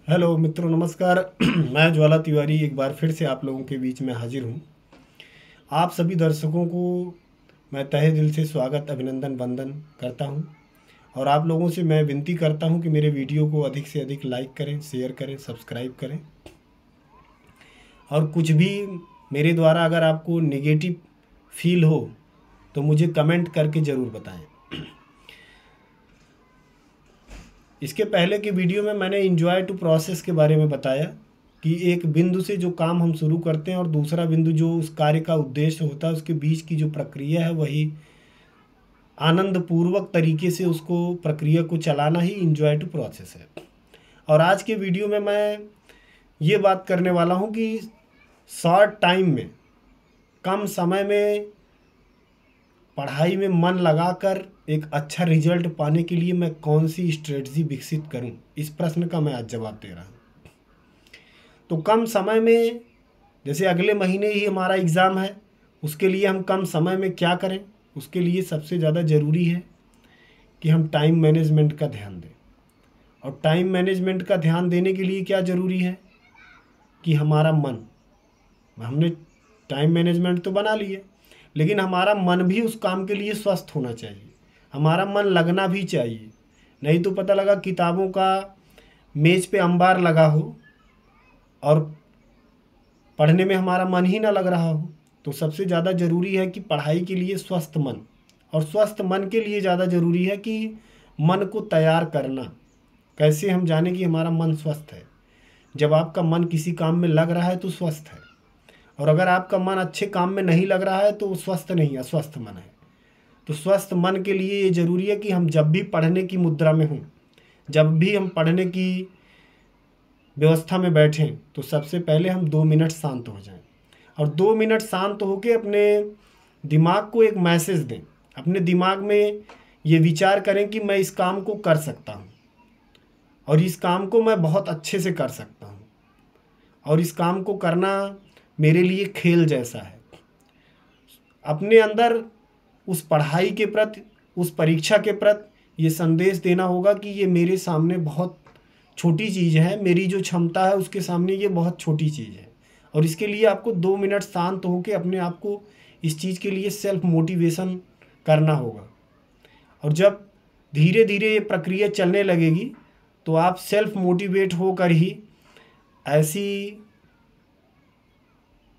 Hello मित्रों, नमस्कार। मैं ज्वाला तिवारी एक बार फिर से आप लोगों के बीच में हाजिर हूँ। आप सभी दर्शकों को मैं तहे दिल से स्वागत, अभिनंदन, वंदन करता हूँ। और आप लोगों से मैं विनती करता हूँ कि मेरे वीडियो को अधिक से अधिक लाइक करें, शेयर करें, सब्सक्राइब करें। और कुछ भी मेरे द्वारा अगर आपको नेगेटिव फील हो तो मुझे कमेंट करके ज़रूर बताएं। इसके पहले की वीडियो में मैंने इन्जॉय टू प्रोसेस के बारे में बताया कि एक बिंदु से जो काम हम शुरू करते हैं और दूसरा बिंदु जो उस कार्य का उद्देश्य होता है, उसके बीच की जो प्रक्रिया है वही आनंद पूर्वक तरीके से उसको प्रक्रिया को चलाना ही इन्जॉय टू प्रोसेस है। और आज के वीडियो में मैं ये बात करने वाला हूँ कि शॉर्ट टाइम में, कम समय में पढ़ाई में मन लगाकर एक अच्छा रिजल्ट पाने के लिए मैं कौन सी स्ट्रेटजी विकसित करूं, इस प्रश्न का मैं आज जवाब दे रहा हूं। तो कम समय में, जैसे अगले महीने ही हमारा एग्ज़ाम है, उसके लिए हम कम समय में क्या करें? उसके लिए सबसे ज़्यादा ज़रूरी है कि हम टाइम मैनेजमेंट का ध्यान दें। और टाइम मैनेजमेंट का ध्यान देने के लिए क्या ज़रूरी है कि हमारा मन, हमने टाइम मैनेजमेंट तो बना लिया, लेकिन हमारा मन भी उस काम के लिए स्वस्थ होना चाहिए, हमारा मन लगना भी चाहिए। नहीं तो पता लगा किताबों का मेज पे अंबार लगा हो और पढ़ने में हमारा मन ही ना लग रहा हो। तो सबसे ज़्यादा ज़रूरी है कि पढ़ाई के लिए स्वस्थ मन, और स्वस्थ मन के लिए ज़्यादा ज़रूरी है कि मन को तैयार करना। कैसे हम जाने कि हमारा मन स्वस्थ है? जब आपका मन किसी काम में लग रहा है तो स्वस्थ है, और अगर आपका मन अच्छे काम में नहीं लग रहा है तो वो स्वस्थ नहीं, अस्वस्थ मन है। तो स्वस्थ मन के लिए ये ज़रूरी है कि हम जब भी पढ़ने की मुद्रा में हों, जब भी हम पढ़ने की व्यवस्था में बैठें, तो सबसे पहले हम 2 मिनट शांत हो जाएं। और 2 मिनट शांत होकर अपने दिमाग को एक मैसेज दें। अपने दिमाग में ये विचार करें कि मैं इस काम को कर सकता हूँ, और इस काम को मैं बहुत अच्छे से कर सकता हूँ, और इस काम को करना मेरे लिए खेल जैसा है। अपने अंदर उस पढ़ाई के प्रति, उस परीक्षा के प्रति ये संदेश देना होगा कि ये मेरे सामने बहुत छोटी चीज़ है, मेरी जो क्षमता है उसके सामने ये बहुत छोटी चीज़ है। और इसके लिए आपको 2 मिनट शांत होकर अपने आप को इस चीज़ के लिए सेल्फ मोटिवेशन करना होगा। और जब धीरे धीरे ये प्रक्रिया चलने लगेगी तो आप सेल्फ मोटिवेट होकर ही ऐसी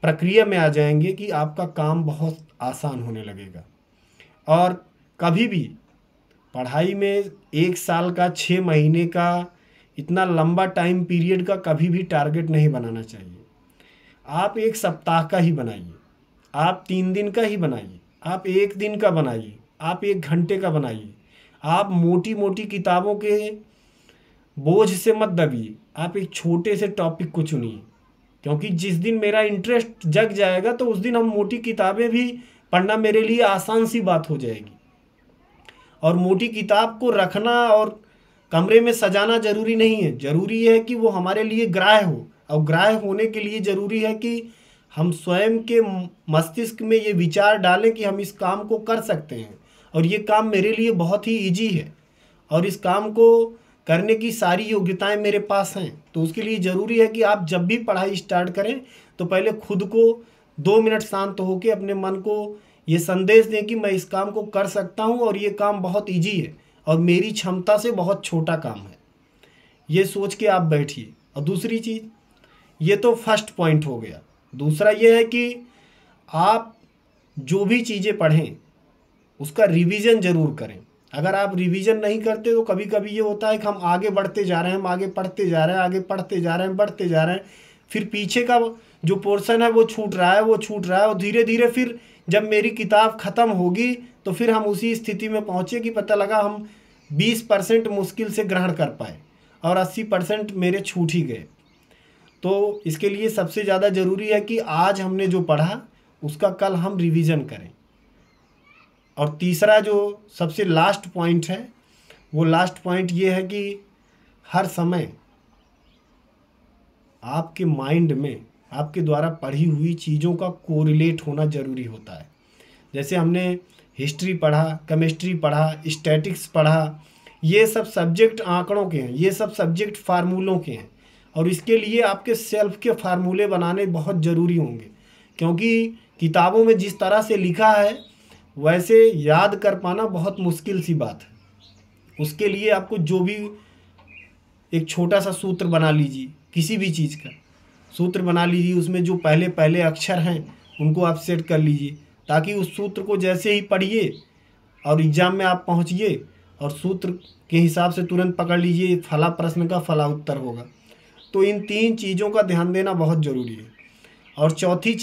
प्रक्रिया में आ जाएंगे कि आपका काम बहुत आसान होने लगेगा। और कभी भी पढ़ाई में 1 साल का, 6 महीने का, इतना लंबा टाइम पीरियड का कभी भी टारगेट नहीं बनाना चाहिए। आप 1 सप्ताह का ही बनाइए, आप 3 दिन का ही बनाइए, आप 1 दिन का बनाइए, आप 1 घंटे का बनाइए। आप मोटी मोटी किताबों के बोझ से मत दबिए, आप एक छोटे से टॉपिक को चुनिए। क्योंकि जिस दिन मेरा इंटरेस्ट जग जाएगा तो उस दिन हम मोटी किताबें भी पढ़ना मेरे लिए आसान सी बात हो जाएगी। और मोटी किताब को रखना और कमरे में सजाना ज़रूरी नहीं है, ज़रूरी है कि वो हमारे लिए ग्राह्य हो। और ग्राह्य होने के लिए ज़रूरी है कि हम स्वयं के मस्तिष्क में ये विचार डालें कि हम इस काम को कर सकते हैं, और ये काम मेरे लिए बहुत ही ईजी है, और इस काम को करने की सारी योग्यताएं मेरे पास हैं। तो उसके लिए ज़रूरी है कि आप जब भी पढ़ाई स्टार्ट करें तो पहले खुद को 2 मिनट शांत होकर अपने मन को ये संदेश दें कि मैं इस काम को कर सकता हूँ, और ये काम बहुत ईजी है, और मेरी क्षमता से बहुत छोटा काम है। ये सोच के आप बैठिए। और दूसरी चीज़, ये तो फर्स्ट पॉइंट हो गया। दूसरा ये है कि आप जो भी चीज़ें पढ़ें उसका रिवीजन ज़रूर करें। अगर आप रिवीजन नहीं करते तो कभी कभी ये होता है कि हम आगे बढ़ते जा रहे हैं, हम आगे पढ़ते जा रहे हैं, आगे पढ़ते जा रहे हैं, बढ़ते जा रहे हैं, फिर पीछे का जो पोर्शन है वो छूट रहा है, वो छूट रहा है। और धीरे धीरे फिर जब मेरी किताब ख़त्म होगी तो फिर हम उसी स्थिति में पहुँचे कि पता लगा हम 20% मुश्किल से ग्रहण कर पाए और 80% मेरे छूट ही गए। तो इसके लिए सबसे ज़्यादा ज़रूरी है कि आज हमने जो पढ़ा उसका कल हम रिवीजन करें। और तीसरा जो सबसे लास्ट पॉइंट है, वो लास्ट पॉइंट ये है कि हर समय आपके माइंड में आपके द्वारा पढ़ी हुई चीज़ों का कोरिलेट होना ज़रूरी होता है। जैसे हमने हिस्ट्री पढ़ा, केमिस्ट्री पढ़ा, स्टैटिक्स पढ़ा, ये सब सब्जेक्ट आंकड़ों के हैं, ये सब सब्जेक्ट फार्मूलों के हैं। और इसके लिए आपके सेल्फ के फार्मूले बनाने बहुत ज़रूरी होंगे, क्योंकि किताबों में जिस तरह से लिखा है वैसे याद कर पाना बहुत मुश्किल सी बात है। उसके लिए आपको जो भी एक छोटा सा सूत्र बना लीजिए, किसी भी चीज़ का सूत्र बना लीजिए, उसमें जो पहले पहले अक्षर हैं उनको आप सेट कर लीजिए, ताकि उस सूत्र को जैसे ही पढ़िए और एग्ज़ाम में आप पहुँचिए और सूत्र के हिसाब से तुरंत पकड़ लीजिए फला प्रश्न का फला उत्तर होगा। तो इन 3 चीज़ों का ध्यान देना बहुत ज़रूरी है। और चौथी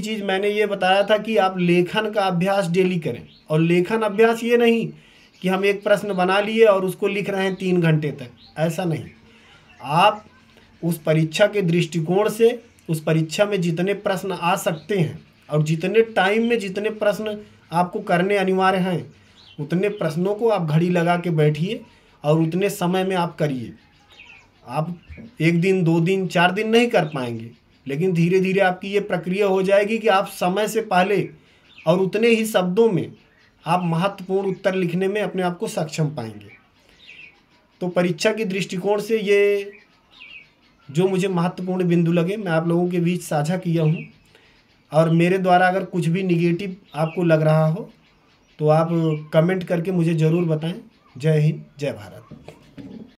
चीज़ मैंने ये बताया था कि आप लेखन का अभ्यास डेली करें। और लेखन अभ्यास ये नहीं कि हम एक प्रश्न बना लिए और उसको लिख रहे हैं 3 घंटे तक, ऐसा नहीं। आप उस परीक्षा के दृष्टिकोण से उस परीक्षा में जितने प्रश्न आ सकते हैं और जितने टाइम में जितने प्रश्न आपको करने अनिवार्य हैं, उतने प्रश्नों को आप घड़ी लगा के बैठिए और उतने समय में आप करिए। आप 1 दिन 2 दिन 4 दिन नहीं कर पाएंगे, लेकिन धीरे धीरे आपकी ये प्रक्रिया हो जाएगी कि आप समय से पहले और उतने ही शब्दों में आप महत्वपूर्ण उत्तर लिखने में अपने आप को सक्षम पाएंगे। तो परीक्षा के दृष्टिकोण से ये जो मुझे महत्वपूर्ण बिंदु लगे मैं आप लोगों के बीच साझा किया हूँ। और मेरे द्वारा अगर कुछ भी निगेटिव आपको लग रहा हो तो आप कमेंट करके मुझे ज़रूर बताएं। जय हिंद, जय भारत।